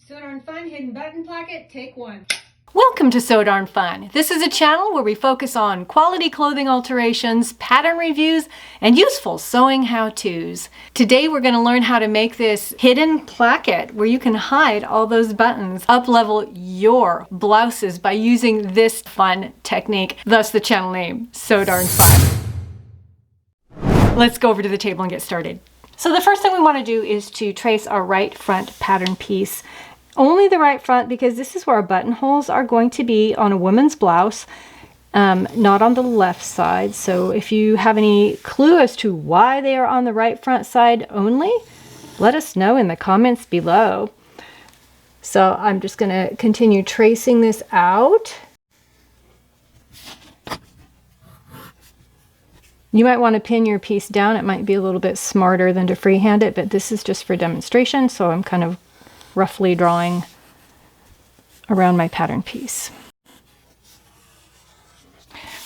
So Darn Fun Hidden Button Placket, take one. Welcome to So Darn Fun. This is a channel where we focus on quality clothing alterations, pattern reviews, and useful sewing how-tos. Today we're going to learn how to make this hidden placket where you can hide all those buttons, up-level your blouses by using this fun technique, thus the channel name, So Darn Fun. Let's go over to the table and get started. So the first thing we want to do is to trace our right front pattern piece. Only the right front, because this is where our buttonholes are going to be on a woman's blouse, not on the left side. So if you have any clue as to why they are on the right front side only, let us know in the comments below. So I'm just going to continue tracing this out. You might want to pin your piece down. It might be a little bit smarter than to freehand it, but this is just for demonstration, so I'm kind of roughly drawing around my pattern piece.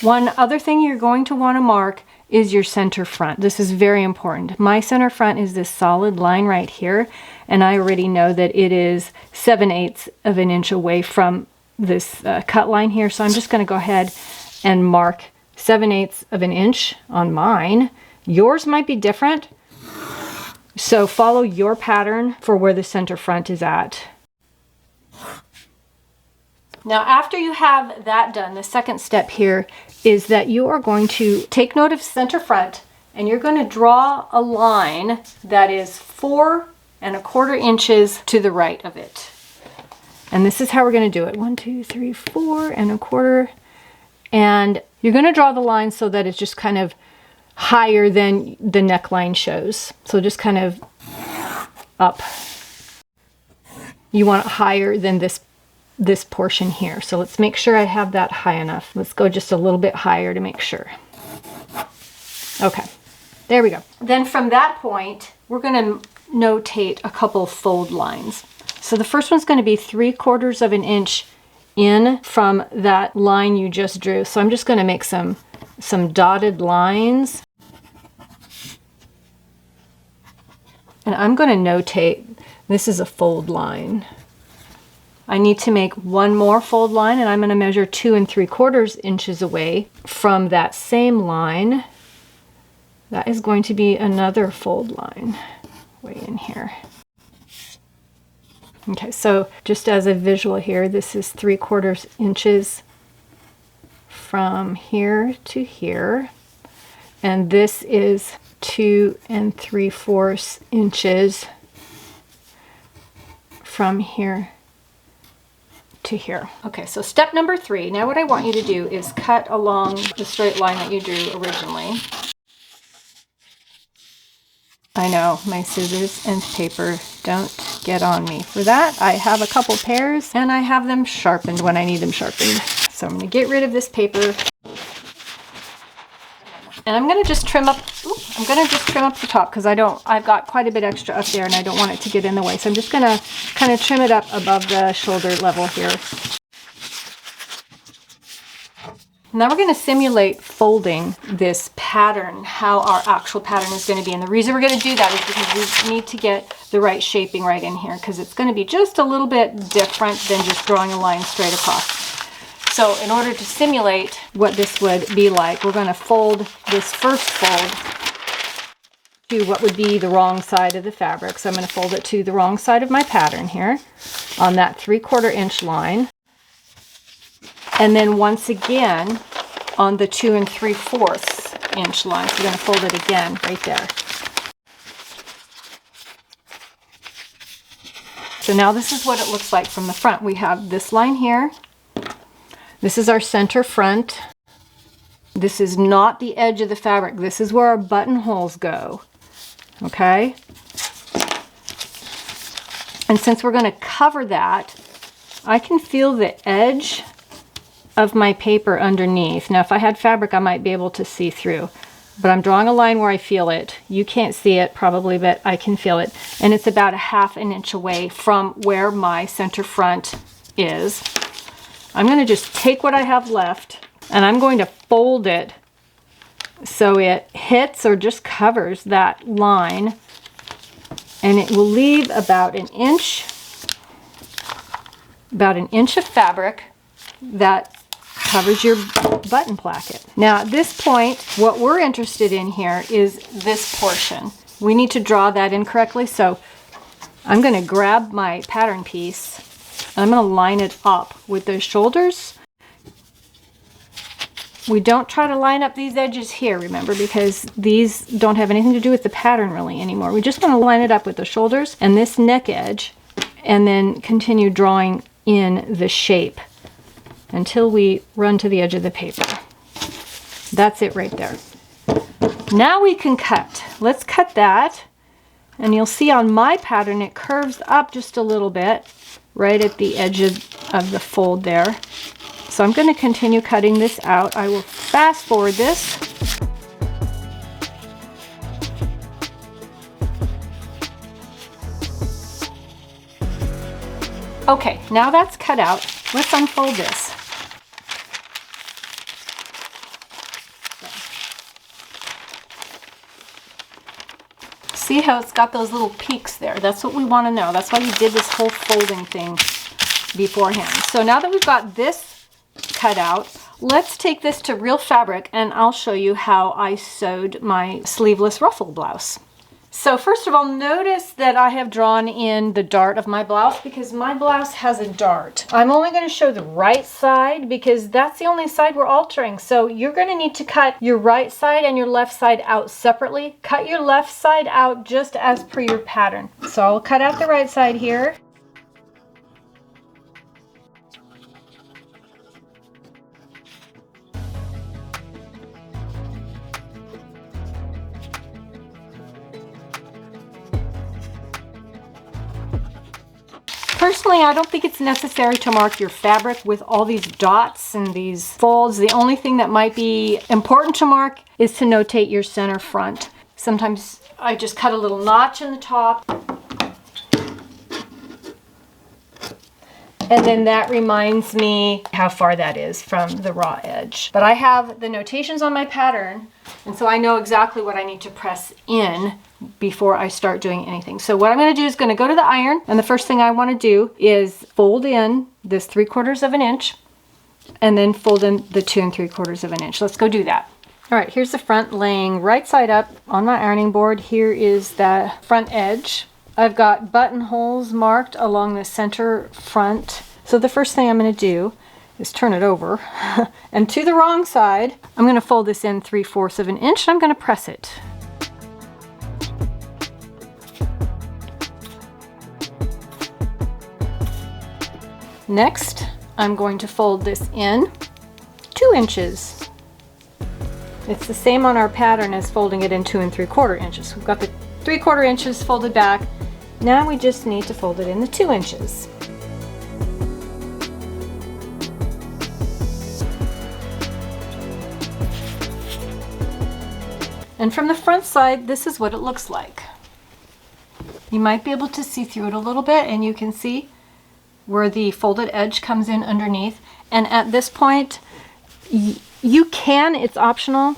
One other thing you're going to want to mark is your center front. This is very important. My center front is this solid line right here, and I already know that it is 7/8 of an inch away from this cut line here, so I'm just going to go ahead and mark 7/8 of an inch on mine. Yours might be different, so follow your pattern for where the center front is at. Now after you have that done, the second step here is that you are going to take note of center front, and you're going to draw a line that is 4 1/4 inches to the right of it. And this is how we're going to do it. 1, 2, 3, 4 1/4. And you're going to draw the line so that it's just kind of higher than the neckline shows. So just kind of up. You want it higher than this portion here. So let's make sure I have that high enough. Let's go just a little bit higher to make sure. Okay, there we go. Then from that point, we're going to notate a couple fold lines. So the first one's going to be 3/4 of an inch in from that line you just drew. So I'm just going to make some dotted lines. And I'm going to notate, this is a fold line. I need to make one more fold line, and I'm going to measure 2 3/4 inches away from that same line. That is going to be another fold line way in here. Okay, so just as a visual here, this is 3/4 inches from here to here, and this is 2 3/4 inches from here to here. Okay, so step number 3. Now what I want you to do is cut along the straight line that you drew originally. I know, my scissors and paper don't get on me. For that, I have a couple pairs, and I have them sharpened when I need them sharpened. So I'm going to get rid of this paper. And I'm going to just trim up, the top, because I've got quite a bit extra up there and I don't want it to get in the way. So I'm just going to kind of trim it up above the shoulder level here. Now we're going to simulate folding this pattern, how our actual pattern is going to be. And the reason we're going to do that is because we need to get the right shaping right in here, because it's going to be just a little bit different than just drawing a line straight across. So in order to simulate what this would be like, we're going to fold this first fold to what would be the wrong side of the fabric. So I'm going to fold it to the wrong side of my pattern here on that 3/4 inch line. And then once again on the 2 3/4 inch line. So you're going to fold it again right there. So now this is what it looks like from the front. We have this line here. This is our center front. This is not the edge of the fabric. This is where our buttonholes go. Okay? And since we're going to cover that, I can feel the edge of my paper underneath. Now if I had fabric I might be able to see through, but I'm drawing a line where I feel it. You can't see it probably, but I can feel it, and it's about 1/2 inch away from where my center front is. I'm going to just take what I have left and I'm going to fold it so it hits or just covers that line, and it will leave about 1 inch about an inch of fabric that covers your button placket. Now at this point, what we're interested in here is this portion. We need to draw that in correctly, so I'm going to grab my pattern piece and I'm going to line it up with those shoulders. We don't try to line up these edges here, remember, because these don't have anything to do with the pattern really anymore. We just want to line it up with the shoulders and this neck edge, and then continue drawing in the shape until we run to the edge of the paper. That's it right there. Now we can cut. Let's cut that. And you'll see on my pattern it curves up just a little bit right at the edge of the fold there. So I'm going to continue cutting this out. I will fast forward this. Okay, now that's cut out. Let's unfold this. See how it's got those little peaks there? That's what we want to know. That's why we did this whole folding thing beforehand. So now that we've got this cut out, let's take this to real fabric and I'll show you how I sewed my sleeveless ruffle blouse. So first of all, notice that I have drawn in the dart of my blouse because my blouse has a dart. I'm only going to show the right side because that's the only side we're altering. So you're going to need to cut your right side and your left side out separately. Cut your left side out just as per your pattern. So I'll cut out the right side here. Personally, I don't think it's necessary to mark your fabric with all these dots and these folds. The only thing that might be important to mark is to notate your center front. Sometimes I just cut a little notch in the top. And then that reminds me how far that is from the raw edge. But I have the notations on my pattern, and so I know exactly what I need to press in before I start doing anything. So what I'm going to do is going to go to the iron, and the first thing I want to do is fold in this 3/4 of an inch and then fold in the 2 3/4 of an inch. Let's go do that. All right, here's the front laying right side up on my ironing board. Here is the front edge. I've got buttonholes marked along the center front. So the first thing I'm going to do is turn it over and to the wrong side, I'm going to fold this in 3/4 of an inch and I'm going to press it. Next, I'm going to fold this in 2 inches. It's the same on our pattern as folding it in 2 3/4 inches. We've got the 3/4 inches folded back. Now we just need to fold it in the 2 inches. And from the front side, this is what it looks like. You might be able to see through it a little bit, and you can see where the folded edge comes in underneath. And at this point, you can, it's optional,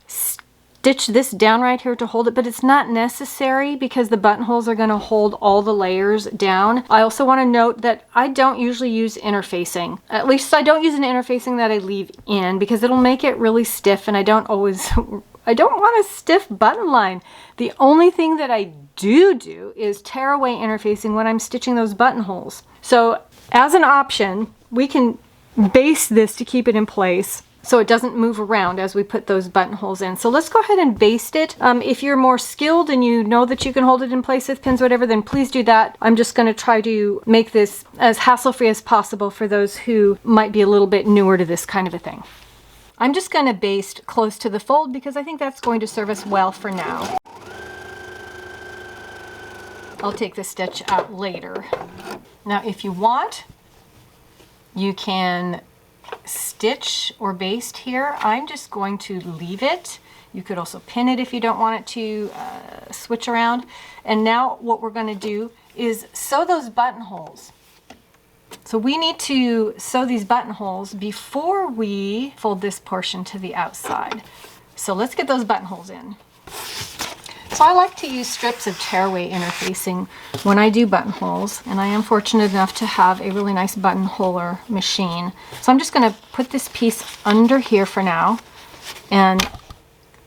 stitch this down right here to hold it, but it's not necessary because the buttonholes are going to hold all the layers down. I also want to note that I don't usually use interfacing. At least I don't use an interfacing that I leave in because it'll make it really stiff, and I don't want a stiff button line. The only thing that I do is tear away interfacing when I'm stitching those buttonholes. So as an option, we can baste this to keep it in place so it doesn't move around as we put those buttonholes in. So let's go ahead and baste it. If you're more skilled and you know that you can hold it in place with pins, whatever, then please do that. I'm just going to try to make this as hassle-free as possible for those who might be a little bit newer to this kind of a thing. I'm just going to baste close to the fold because I think that's going to serve us well for now. I'll take the stitch out later. Now, if you want, you can stitch or baste here. I'm just going to leave it. You could also pin it if you don't want it to switch around. And now what we're going to do is sew those buttonholes. So we need to sew these buttonholes before we fold this portion to the outside. So let's get those buttonholes in. So I like to use strips of tearaway interfacing when I do buttonholes, and I am fortunate enough to have a really nice buttonholer machine. So I'm just going to put this piece under here for now and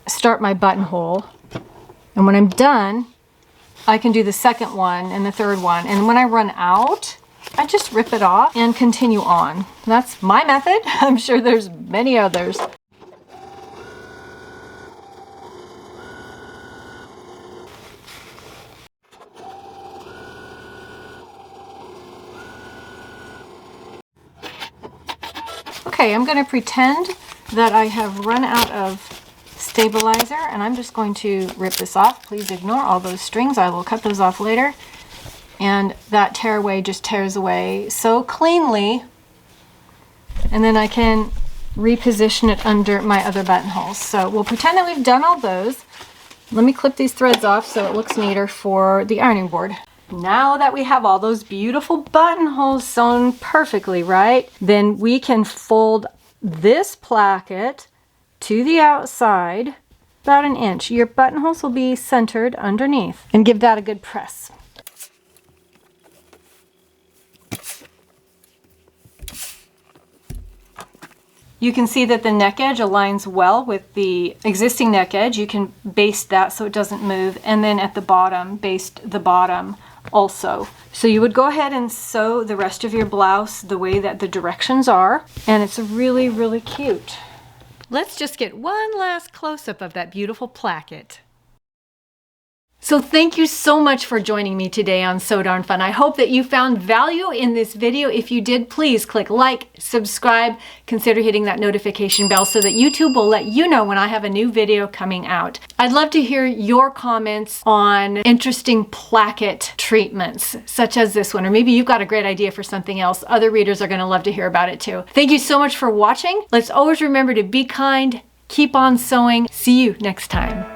start my buttonhole. And when I'm done, I can do the second one and the third one. And when I run out, I just rip it off and continue on. That's my method. I'm sure there's many others. Okay, I'm going to pretend that I have run out of stabilizer, and I'm just going to rip this off. Please ignore all those strings. I will cut those off later. And that tearaway just tears away so cleanly. And then I can reposition it under my other buttonholes. So we'll pretend that we've done all those. Let me clip these threads off so it looks neater for the ironing board. Now that we have all those beautiful buttonholes sewn perfectly, right? Then we can fold this placket to the outside about an inch. Your buttonholes will be centered underneath, and give that a good press. You can see that the neck edge aligns well with the existing neck edge. You can baste that so it doesn't move, and then at the bottom, baste the bottom also. So you would go ahead and sew the rest of your blouse the way that the directions are, and it's really, really cute. Let's just get one last close-up of that beautiful placket. So thank you so much for joining me today on So Darn Fun. I hope that you found value in this video. If you did, please click like, subscribe, consider hitting that notification bell so that YouTube will let you know when I have a new video coming out. I'd love to hear your comments on interesting placket treatments, such as this one, or maybe you've got a great idea for something else. Other readers are going to love to hear about it too. Thank you so much for watching. Let's always remember to be kind, keep on sewing. See you next time.